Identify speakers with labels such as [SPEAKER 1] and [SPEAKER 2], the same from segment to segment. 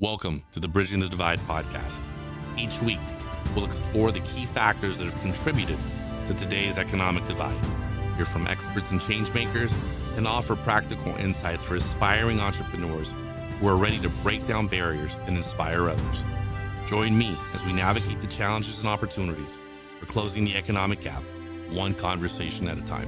[SPEAKER 1] Welcome to the Bridging the Divide podcast. Each week, we'll explore the key factors that have contributed to today's economic divide, hear from experts and changemakers, and offer practical insights for aspiring entrepreneurs who are ready to break down barriers and inspire others. Join me as we navigate the challenges and opportunities for closing the economic gap, one conversation at a time.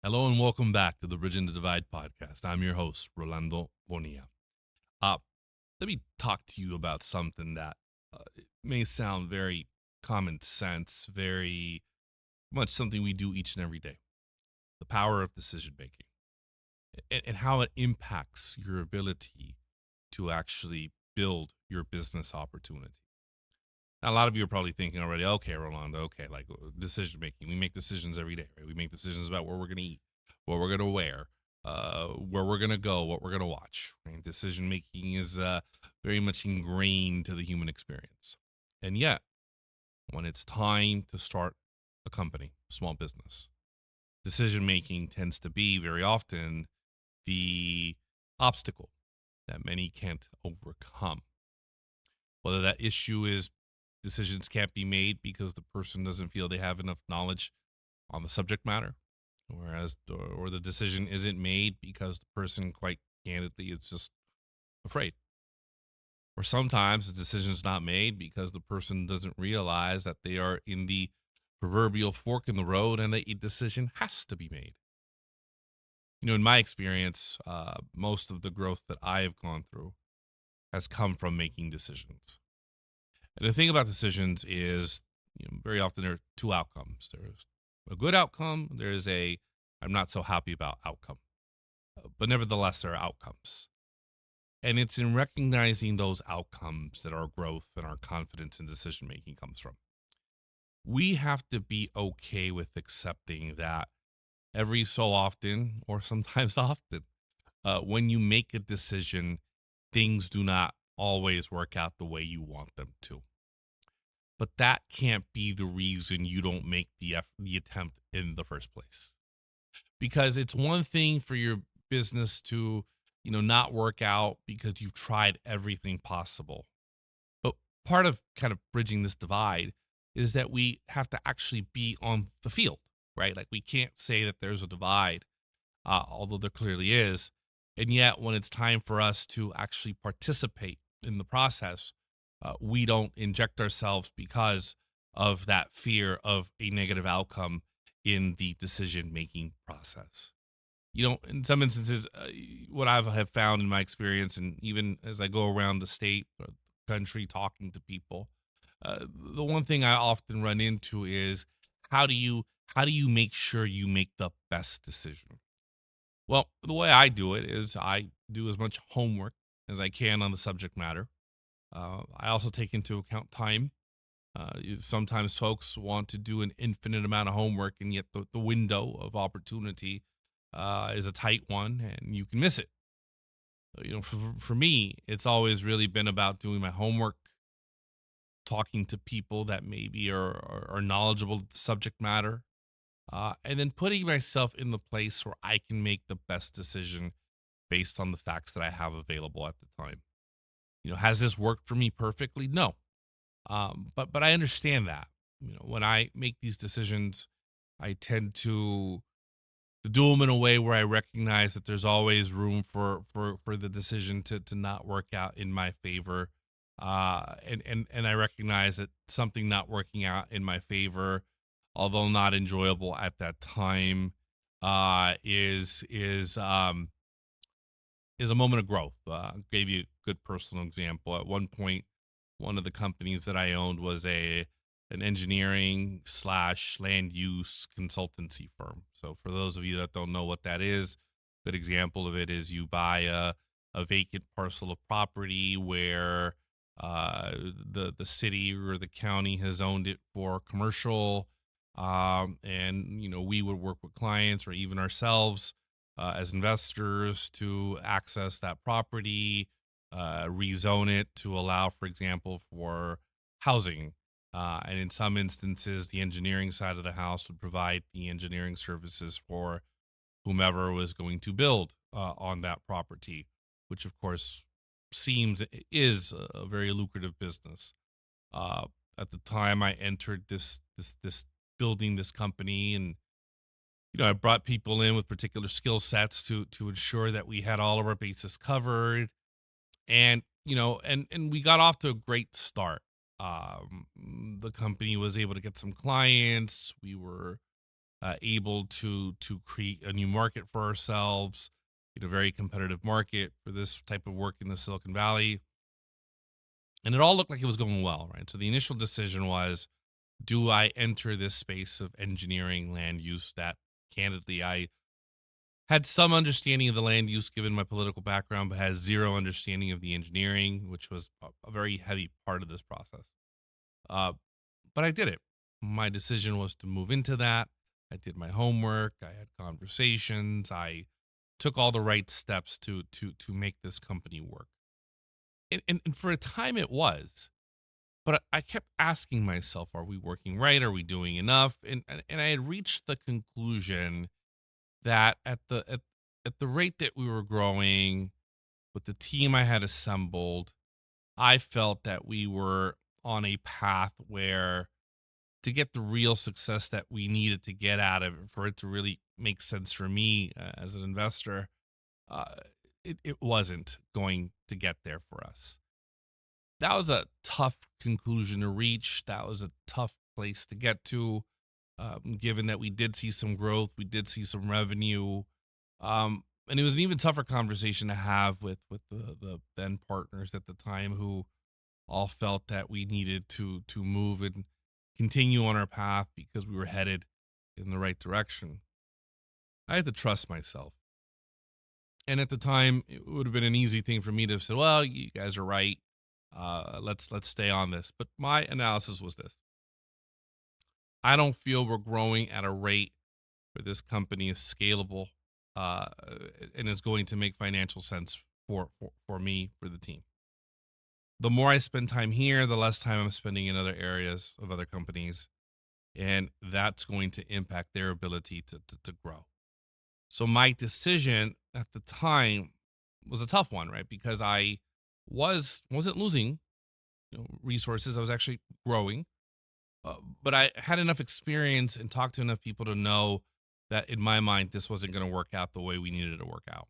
[SPEAKER 1] Hello and welcome back to the Bridging the Divide podcast. I'm your host, Rolando Bonilla. Let me talk to you about something that may sound very common sense, very much something we do each and every day. The power of decision making and how it impacts your ability to actually build your business opportunity. Now, a lot of you are probably thinking already, okay, Rolando, like decision making. We make decisions every day, right? We make decisions about where we're going to eat, what we're going to wear, where we're going to go, what we're going to watch. Right? Decision making is very much ingrained to the human experience. And yet, when it's time to start a company, a small business, decision making tends to be very often the obstacle that many can't overcome. Whether that issue is decisions can't be made because the person doesn't feel they have enough knowledge on the subject matter, or the decision isn't made because the person, quite candidly, is just afraid. Or sometimes the decision is not made because the person doesn't realize that they are in the proverbial fork in the road and that a decision has to be made. You know, in my experience, most of the growth that I have gone through has come from making decisions. And the thing about decisions is, very often there are two outcomes. There's a good outcome. There's a I'm not so happy about outcome. But nevertheless, there are outcomes. And it's in recognizing those outcomes that our growth and our confidence in decision making comes from. We have to be okay with accepting that every so often, or sometimes often, when you make a decision, things do not always work out the way you want them to. But that can't be the reason you don't make the attempt in the first place. Because it's one thing for your business to, not work out because you've tried everything possible. But part of kind of bridging this divide is that we have to actually be on the field, right? Like we can't say that there's a divide, although there clearly is. And yet when it's time for us to actually participate in the process, we don't inject ourselves because of that fear of a negative outcome in the decision-making process. In some instances, what I have found in my experience, and even as I go around the state or the country talking to people, the one thing I often run into is how do you make sure you make the best decision? Well, the way I do it is I do as much homework as I can on the subject matter. I also take into account time. Sometimes folks want to do an infinite amount of homework, and yet the window of opportunity is a tight one, and you can miss it. For me, it's always really been about doing my homework, talking to people that maybe are knowledgeable of the subject matter, and then putting myself in the place where I can make the best decision based on the facts that I have available at the time. Has this worked for me perfectly? No. But I understand that, when I make these decisions, I tend to do them in a way where I recognize that there's always room for the decision to not work out in my favor. And I recognize that something not working out in my favor, although not enjoyable at that time, is a moment of growth. Gave you a good personal example. At one point, one of the companies that I owned was an engineering / land use consultancy firm. So for those of you that don't know what that is, a good example of it is you buy a vacant parcel of property where the city or the county has owned it for commercial, and we would work with clients or even ourselves as investors to access that property, rezone it to allow, for example, for housing. And in some instances, the engineering side of the house would provide the engineering services for whomever was going to build on that property, which of course is a very lucrative business. Uh, at the time I entered this building this company, and I brought people in with particular skill sets to ensure that we had all of our bases covered, and and we got off to a great start. The company was able to get some clients. We were able to create a new market for ourselves, very competitive market for this type of work in the Silicon Valley, and it all looked like it was going well, right? So the initial decision was, do I enter this space of engineering land use that, candidly, I had some understanding of the land use given my political background, but has zero understanding of the engineering, which was a very heavy part of this process. Uh, but I did it. My decision was to move into that. I did my homework. I had conversations. I took all the right steps to make this company work. And for a time it was, but I kept asking myself, are we working right? Are we doing enough? And I had reached the conclusion that at the rate that we were growing with the team I had assembled, I felt that we were on a path where, to get the real success that we needed to get out of it, for it to really make sense for me as an investor, uh, it wasn't going to get there for us. That was a tough conclusion to reach. That was a tough place to get to, given that we did see some growth, we did see some revenue, and it was an even tougher conversation to have with the then partners at the time, who all felt that we needed to move and continue on our path because we were headed in the right direction. I had to trust myself. And at the time, it would have been an easy thing for me to say, "Well, you guys are right. Let's stay on this." But my analysis was this: I don't feel we're growing at a rate where this company is scalable, uh, and is going to make financial sense for me, for the team. The more I spend time here, the less time I'm spending in other areas of other companies, and that's going to impact their ability to grow. So my decision at the time was a tough one, right? Because I wasn't losing, resources. I was actually growing, but I had enough experience and talked to enough people to know that, in my mind, this wasn't going to work out the way we needed it to work out.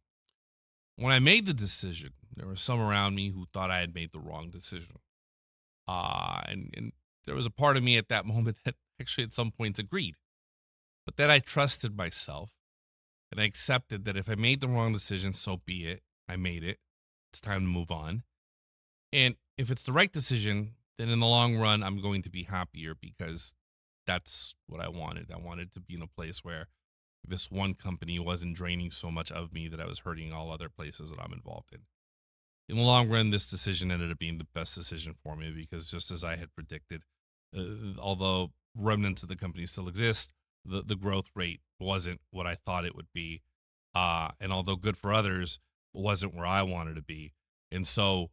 [SPEAKER 1] When I made the decision, there were some around me who thought I had made the wrong decision. And there was a part of me at that moment that actually at some points agreed. But then I trusted myself, and I accepted that if I made the wrong decision, so be it. I made it. It's time to move on. And if it's the right decision, then in the long run, I'm going to be happier, because that's what I wanted. I wanted to be in a place where this one company wasn't draining so much of me that I was hurting all other places that I'm involved in. In the long run, this decision ended up being the best decision for me, because, just as I had predicted, although remnants of the company still exist, the growth rate wasn't what I thought it would be. And although good for others, it wasn't where I wanted to be. And so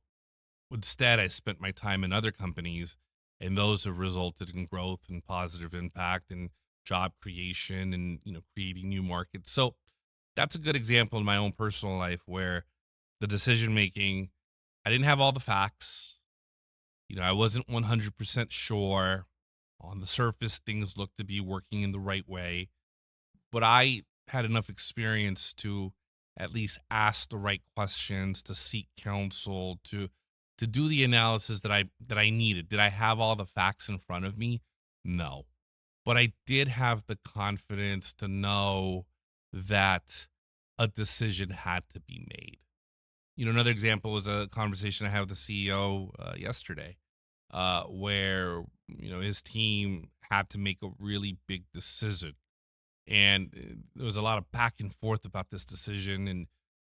[SPEAKER 1] instead, I spent my time in other companies, and those have resulted in growth and positive impact and job creation, and creating new markets. So that's a good example in my own personal life, where the decision making, I didn't have all the facts. I wasn't 100% sure. On the surface, things looked to be working in the right way, but I had enough experience to at least ask the right questions, to seek counsel, to do the analysis that I needed. Did I have all the facts in front of me? No. But I did have the confidence to know that a decision had to be made. Another example was a conversation I had with the CEO yesterday, where his team had to make a really big decision, and there was a lot of back and forth about this decision, and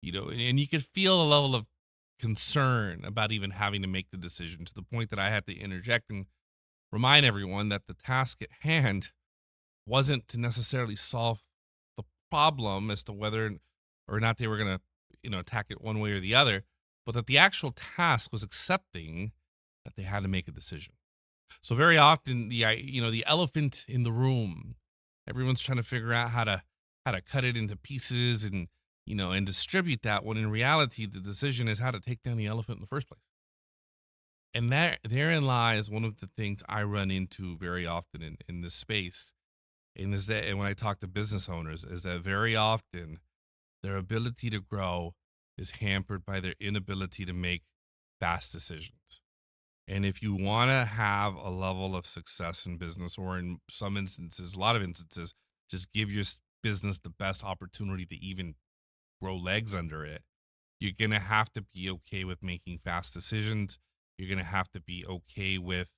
[SPEAKER 1] and you could feel a level of concern about even having to make the decision, to the point that I had to interject and remind everyone that the task at hand wasn't to necessarily solve the problem as to whether or not they were going to, attack it one way or the other, but that the actual task was accepting that they had to make a decision. So very often, the elephant in the room, everyone's trying to figure out how to how to cut it into pieces and, and distribute that, when in reality, the decision is how to take down the elephant in the first place. And therein lies one of the things I run into very often in this space. And when I talk to business owners, is that very often their ability to grow is hampered by their inability to make fast decisions. And if you want to have a level of success in business, or in some instances, a lot of instances, just give your business the best opportunity to even grow legs under it, you're going to have to be okay with making fast decisions. You're going to have to be okay with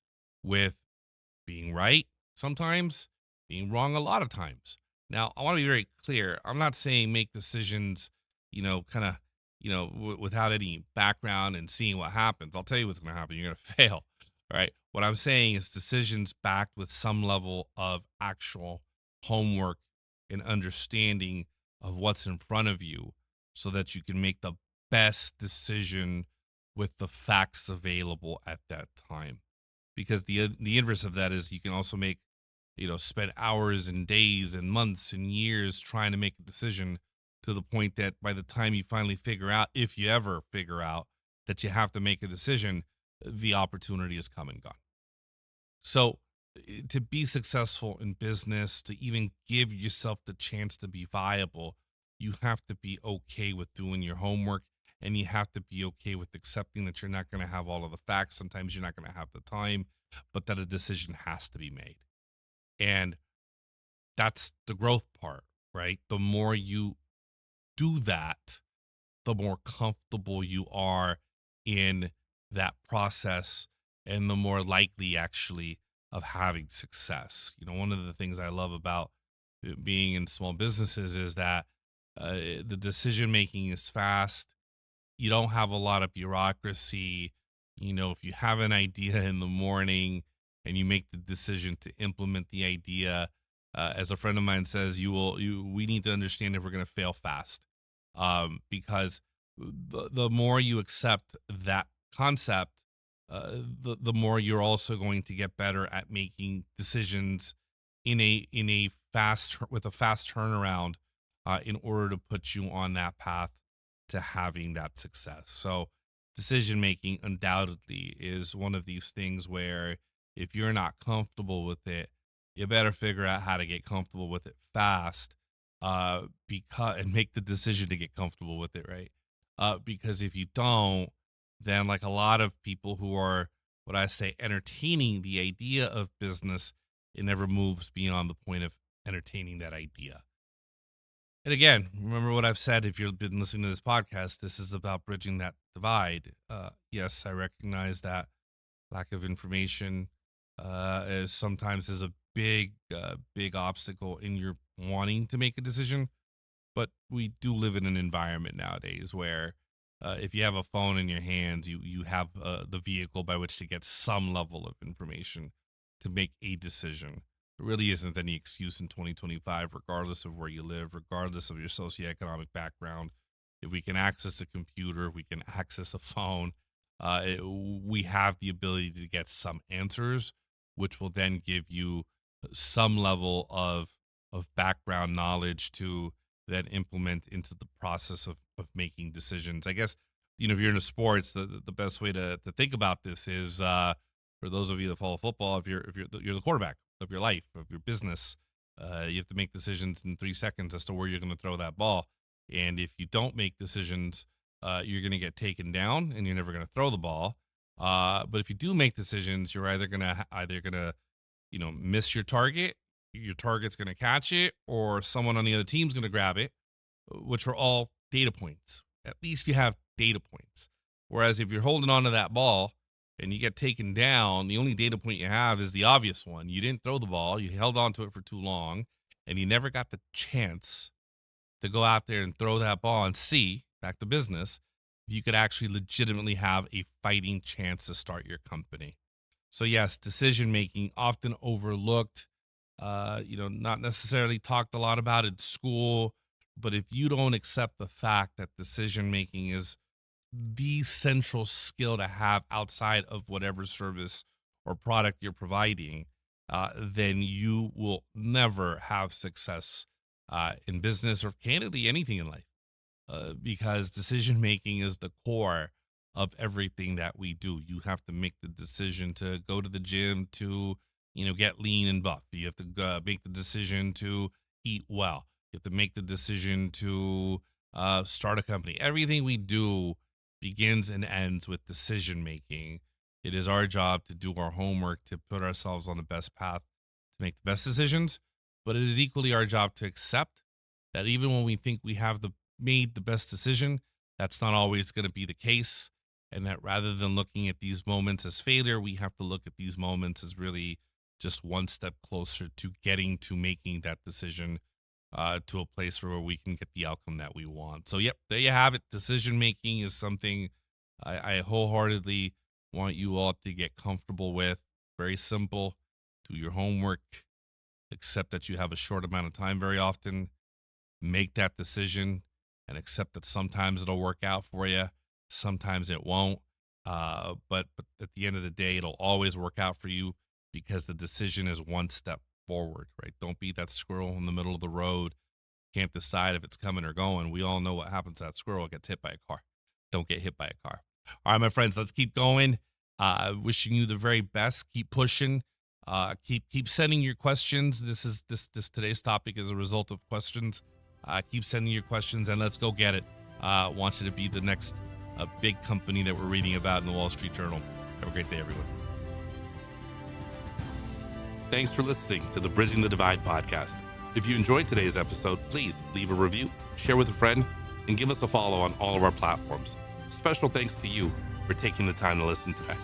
[SPEAKER 1] being right sometimes, being wrong a lot of times. Now, I want to be very clear. I'm not saying make decisions, kind of, without any background and seeing what happens. I'll tell you what's going to happen. You're going to fail. Right. What I'm saying is decisions backed with some level of actual homework and understanding of what's in front of you, so that you can make the best decision with the facts available at that time. Because the inverse of that is, you can also make, spend hours and days and months and years trying to make a decision, to the point that by the time you finally figure out, if you ever figure out that you have to make a decision, the opportunity is come and gone. So, to be successful in business, to even give yourself the chance to be viable, you have to be okay with doing your homework, and you have to be okay with accepting that you're not going to have all of the facts. Sometimes you're not going to have the time, but that a decision has to be made. And that's the growth part, right? The more you do that, the more comfortable you are in that process, and the more likely actually of having success. One of the things I love about being in small businesses is that the decision making is fast. You don't have a lot of bureaucracy. If you have an idea in the morning and you make the decision to implement the idea, as a friend of mine says, we need to understand if we're going to fail fast. Because the more you accept that concept, the more you're also going to get better at making decisions with a fast turnaround, in order to put you on that path to having that success. So, decision making undoubtedly is one of these things where, if you're not comfortable with it, you better figure out how to get comfortable with it fast, because and make the decision to get comfortable with it, right? Because if you don't, then, like a lot of people who are, what I say, entertaining the idea of business, it never moves beyond the point of entertaining that idea. And again, remember what I've said. If you've been listening to this podcast, this is about bridging that divide. Yes, I recognize that lack of information is sometimes a big obstacle in your wanting to make a decision. But we do live in an environment nowadays where, if you have a phone in your hands, you have the vehicle by which to get some level of information to make a decision. There really isn't any excuse in 2025, regardless of where you live, regardless of your socioeconomic background. If we can access a computer, if we can access a phone, we have the ability to get some answers, which will then give you some level of background knowledge to then implement into the process of making decisions. I guess, if you're into sports, the best way to think about this is, for those of you that follow football, if you're the quarterback of your life, of your business, you have to make decisions in 3 seconds as to where you're going to throw that ball. And if you don't make decisions, you're going to get taken down and you're never going to throw the ball. But if you do make decisions, you're either gonna miss your target's going to catch it, or someone on the other team's going to grab it, which are all data points. At least you have data points. Whereas if you're holding on to that ball and you get taken down, the only data point you have is the obvious one. You didn't throw the ball, you held on to it for too long, and you never got the chance to go out there and throw that ball and see, back to business, if you could actually legitimately have a fighting chance to start your company. So yes, decision making often overlooked, not necessarily talked a lot about in school, but if you don't accept the fact that decision making is the central skill to have outside of whatever service or product you're providing, then you will never have success in business or candidly anything in life, because decision making is the core of everything that we do. You have to make the decision to go to the gym to, get lean and buff. You have to make the decision to eat well. You have to make the decision to start a company. Everything we do begins and ends with decision making. It is our job to do our homework, to put ourselves on the best path to make the best decisions. But it is equally our job to accept that even when we think we have made the best decision, that's not always going to be the case. And that rather than looking at these moments as failure, we have to look at these moments as really just one step closer to getting to making that decision, to a place where we can get the outcome that we want. So, yep, there you have it. Decision making is something I wholeheartedly want you all to get comfortable with. Very simple. Do your homework, accept that you have a short amount of time very often, make that decision, and accept that sometimes it'll work out for you, sometimes it won't. But at the end of the day, it'll always work out for you because the decision is one step forward, right? Don't be that squirrel in the middle of the road. Can't decide if it's coming or going. We all know what happens to that squirrel. It gets hit by a car. Don't get hit by a car. All right, my friends, let's keep going. Wishing you the very best. Keep pushing. Keep sending your questions. This today's topic is a result of questions. Keep sending your questions and let's go get it. Want you to be the next big company that we're reading about in the Wall Street Journal. Have a great day, everyone. Thanks for listening to the Bridging the Divide podcast. If you enjoyed today's episode, please leave a review, share with a friend, and give us a follow on all of our platforms. Special thanks to you for taking the time to listen today.